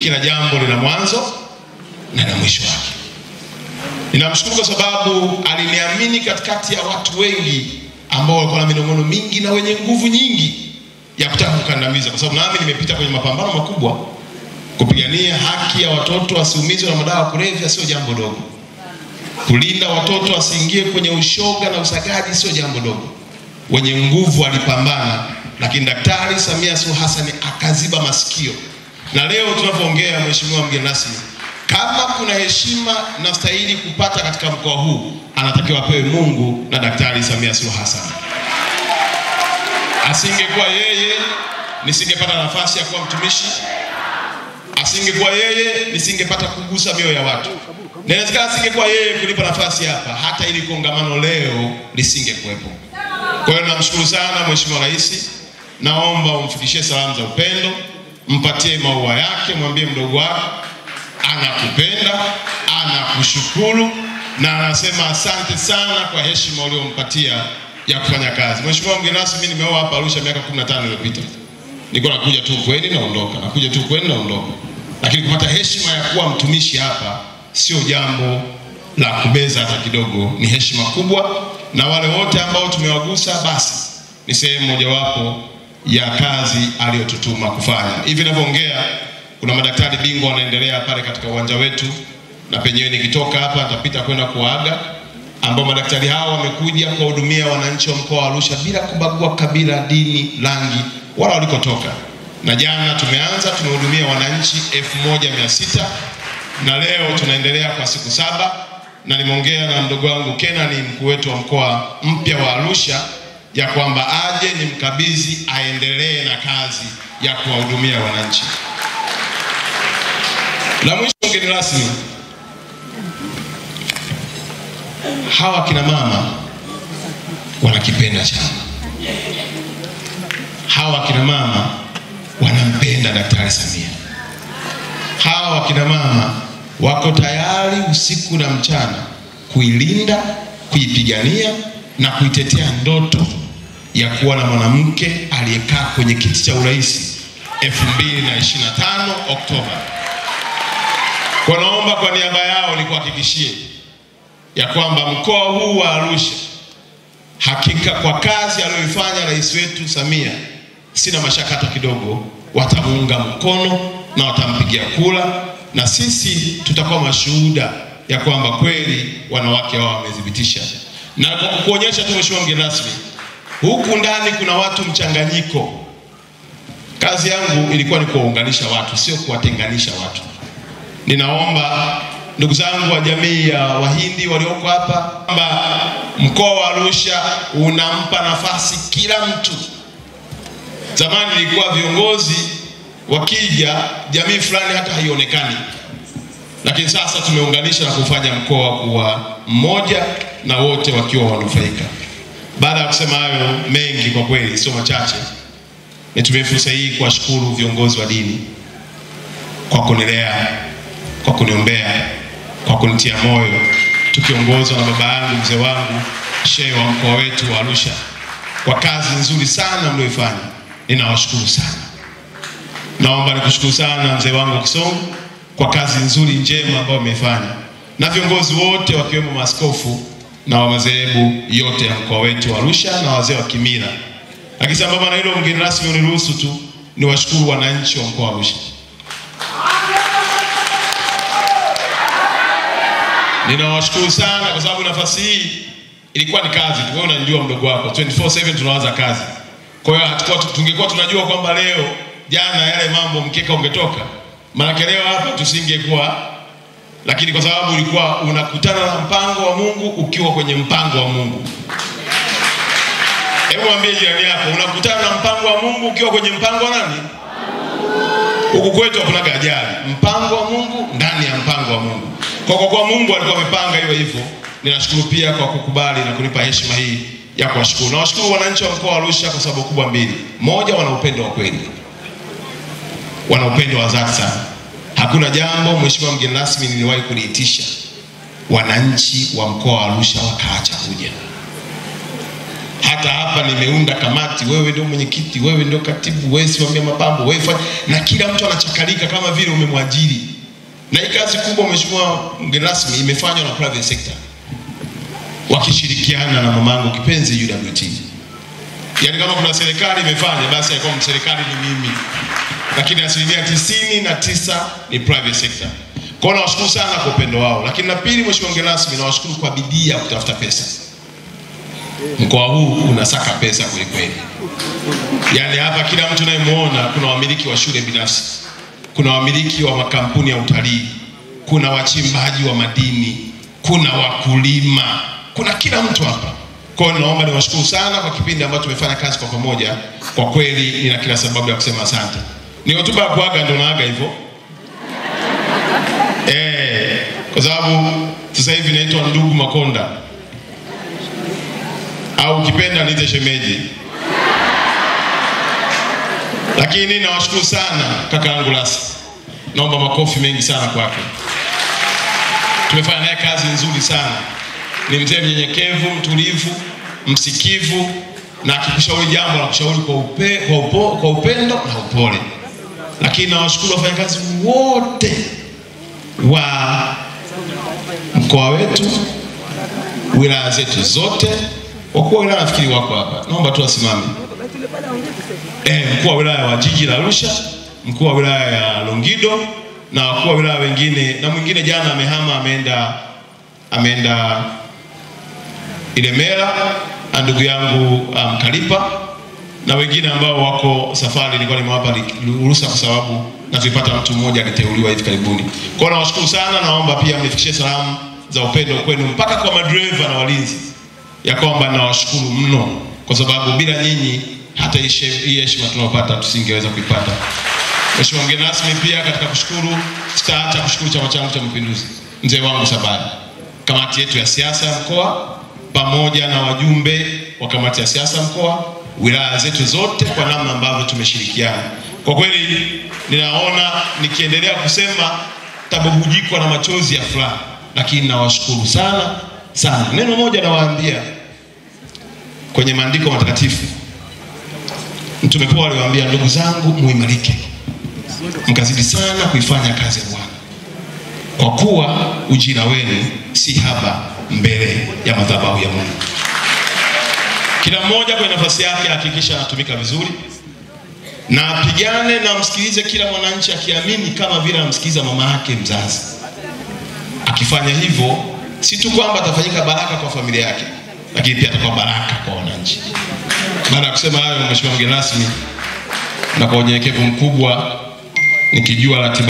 Kila jambo lina mwanzo na lina mwisho wake. Ninamshukuru kwa sababu aliniamini katikati ya watu wengi ambao walikuwa na minong'ono mingi na wenye nguvu nyingi ya kutaka kukandamiza, kwa sababu nami nimepita kwenye mapambano makubwa. Kupigania haki ya watoto wasiumizwe na madawa ya kulevya sio jambo dogo. Kulinda watoto wasiingie kwenye ushoga na usagaji sio jambo dogo. Wenye nguvu walipambana, lakini Daktari Samia Suluhu Hassan akaziba masikio. Na leo tunapoongea, Mheshimiwa mgeni rasmi, kama kuna heshima na stahili kupata katika mkoa huu, anatakiwa apewe Mungu na Daktari Samia Suluhu Hassan. Asingekuwa yeye, nisingepata nafasi ya kuwa mtumishi. Asingekuwa yeye, nisingepata kugusa mioyo ya watu. Na inawezekana asingekuwa yeye kunipa nafasi hapa, hata ili kongamano leo lisingekuwepo. Kwa hiyo namshukuru sana Mheshimiwa Rais. Naomba umfikishie salamu za upendo, mpatie maua yake, mwambie mdogo wako anakupenda, anakushukuru na anasema asante sana kwa heshima uliompatia ya kufanya kazi. Mheshimiwa mgeni rasmi, mimi nimeoa hapa Arusha miaka 15 iliyopita. Niko nakuja tu kweli naondoka, nakuja tu kweli naondoka. Lakini kupata heshima ya kuwa mtumishi hapa sio jambo la kubeza hata kidogo, ni heshima kubwa, na wale wote ambao tumewagusa basi ni sehemu mojawapo ya kazi aliyotutuma kufanya. Hivi ninavyoongea kuna madaktari bingwa wanaendelea pale katika uwanja wetu, na penyewe nikitoka hapa nitapita kwenda kuaga, ambao madaktari hao wamekuja kuhudumia wananchi wa mkoa wa Arusha bila kubagua kabila, dini, rangi wala walikotoka. Na jana tumehudumia wananchi 1600 na leo tunaendelea kwa siku 7, na nimeongea na mdogo wangu Kenani, mkuu wetu wa mkoa mpya wa Arusha, ya kwamba aje nimkabidhi aendelee na kazi ya kuwahudumia wananchi. La mwisho mgeni rasmi, hawa kina mama wanakipenda chama. Hawa kina mama wanampenda Daktari Samia. Hawa kina mama wako tayari usiku na mchana kuilinda, kuipigania na kuitetea ndoto ya kuwa na mwanamke aliyekaa kwenye kiti cha urais 2025 Oktoba. Kwa naomba kwa niaba yao nikuhakikishie ya kwamba mkoa huu wa Arusha, hakika kwa kazi aliyoifanya rais wetu Samia, sina mashaka hata kidogo watamuunga mkono na watampigia kura, na sisi tutakuwa mashuhuda ya kwamba kweli wanawake wao wamethibitisha. Na kwa kuonyesha tu Mheshimiwa mgeni rasmi, huku ndani kuna watu mchanganyiko. Kazi yangu ilikuwa ni kuwaunganisha watu, sio kuwatenganisha watu. Ninaomba ndugu zangu wa jamii ya Wahindi walioko hapa, kwamba mkoa wa Arusha unampa nafasi kila mtu. Zamani ilikuwa viongozi wakija jamii fulani hata haionekani, lakini sasa tumeunganisha na kufanya mkoa kuwa mmoja na wote wakiwa wanufaika. Baada ya kusema hayo mengi, kwa kweli sio machache, nitumie fursa hii kuwashukuru viongozi wa dini kwa kunilea, kwa kuniombea, kwa kunitia moyo, tukiongozwa na baba yangu mzee wangu shehe wa mkoa wetu wa Arusha, kwa kazi nzuri sana mlioifanya. Ninawashukuru sana. Naomba nikushukuru sana mzee wangu Kisongo kwa kazi nzuri njema ambayo umefanya, na viongozi wote wakiwemo maaskofu na wa madhehebu yote ya mkoa wetu wa Arusha na wazee wa kimila. Lakini sambamba na hilo, mgeni rasmi, uniruhusu tu niwashukuru wananchi wa mkoa wa Arusha. Ninawashukuru sana kwa sababu nafasi hii ilikuwa ni kazi. Wewe unajua mdogo wako 24/7 tunawaza kazi. Kwa hiyo tungekuwa tunajua kwamba leo jana yale mambo mkeka ungetoka, maana leo hapa tusingekuwa. Lakini kwa sababu ulikuwa unakutana na mpango wa Mungu ukiwa kwenye mpango wa Mungu. Hebu mwambie jirani yako, unakutana na mpango wa Mungu ukiwa kwenye mpango wa nani? Huku kwetu hakuna ajali. Mpango wa Mungu ndani ya mpango wa Mungu. Kwa Mungu alikuwa amepanga iwe hivyo. Ninashukuru pia kwa kukubali na kunipa heshima hii ya kuwashukuru. Na washukuru wananchi wa mkoa wa Arusha kwa sababu kubwa mbili. Moja, wana upendo wa kweli. Wana upendo wa dhati sana. Hakuna jambo Mheshimiwa mgeni rasmi niliwahi kuliitisha wananchi wa mkoa wa Arusha wakaacha kuja. Hata hapa nimeunda kamati, wewe ndio mwenyekiti, wewe ndio katibu, wewe simamia mapambo, wewe fanya, na kila mtu anachakalika kama vile umemwajiri. Na hii kazi kubwa mheshimiwa mgeni rasmi imefanywa na private sector wakishirikiana na mamangu kipenzi UWT. Yaani kama kuna serikali imefanya, basi haikuwa serikali ni mimi. Lakini 99% ni private sector. Kwa hiyo nawashukuru sana kwa upendo wao. Lakini la pili mheshimiwa mgeni rasmi, nawashukuru kwa bidii ya kutafuta pesa. Mkoa huu unasaka pesa kweli kweli. Yaani hapa kila mtu unayemuona, kuna wamiliki wa shule binafsi, kuna wamiliki wa makampuni ya utalii, kuna wachimbaji wa madini, kuna wakulima, kuna kila mtu hapa. Kwa hiyo naomba niwashukuru sana kwa kipindi ambacho tumefanya kazi kwa pamoja. Kwa kweli nina kila sababu ya kusema asante. Ni hotuba ya kuaga ndio naaga hivyo. Kwa sababu sasa hivi naitwa ndugu Makonda. Au ukipenda niite shemeji. Lakini nawashukuru sana kaka yangu Lasi. Naomba makofi mengi sana kwake. Tumefanya naye kazi nzuri sana. Ni mzee mnyenyekevu, mtulivu, msikivu, na akikushauri jambo na kushauri kwa upendo na upole. Lakini nawashukuru wafanyakazi wote wa mkoa wetu, wilaya zetu zote. Wakuu wa wilaya nafikiri wako hapa, naomba tu wasimame. Mkuu wa wilaya wa jiji la Arusha, mkuu wa wilaya ya Longido, na wakuu wa wilaya wengine, na mwingine jana amehama ameenda Ilemela, ndugu yangu Mkalipa, na wengine ambao wako safari nilikuwa nimewapa ruhusa kwa sababu na tulipata mtu mmoja aliteuliwa hivi karibuni. Kwa hiyo nawashukuru sana, naomba pia mnifikishie salamu za upendo kwenu mpaka kwa madereva na walinzi, ya kwamba nawashukuru mno, kwa sababu bila nyinyi hata hii heshima tunayopata tusingeweza kuipata. Mheshimiwa mgeni rasmi, pia katika kushukuru, sitaacha kushukuru chama changu cha Mapinduzi, mzee wangu Sabari, kamati yetu ya siasa ya mkoa, pamoja na wajumbe wa kamati ya siasa ya mkoa, wilaya zetu zote, kwa namna ambavyo tumeshirikiana. Kwa kweli ninaona nikiendelea kusema tabubujikwa na machozi ya furaha, lakini nawashukuru sana sana. Neno moja nawaambia, kwenye maandiko matakatifu Mtume Paulo aliwaambia, ndugu zangu muimarike, mkazidi sana kuifanya kazi ya Bwana, kwa kuwa ujira wenu si haba mbele ya madhabahu ya Mungu. Kila mmoja kwa nafasi yake hakikisha anatumika vizuri, na apigane na msikilize kila mwananchi akiamini kama vile anamsikiliza mama yake mzazi. Akifanya hivyo, si tu kwamba atafanyika baraka kwa familia yake, lakini pia atakuwa baraka kwa wananchi. Baada ya kusema hayo, mheshimiwa mgeni rasmi, na kwa unyenyekevu mkubwa, nikijua ratiba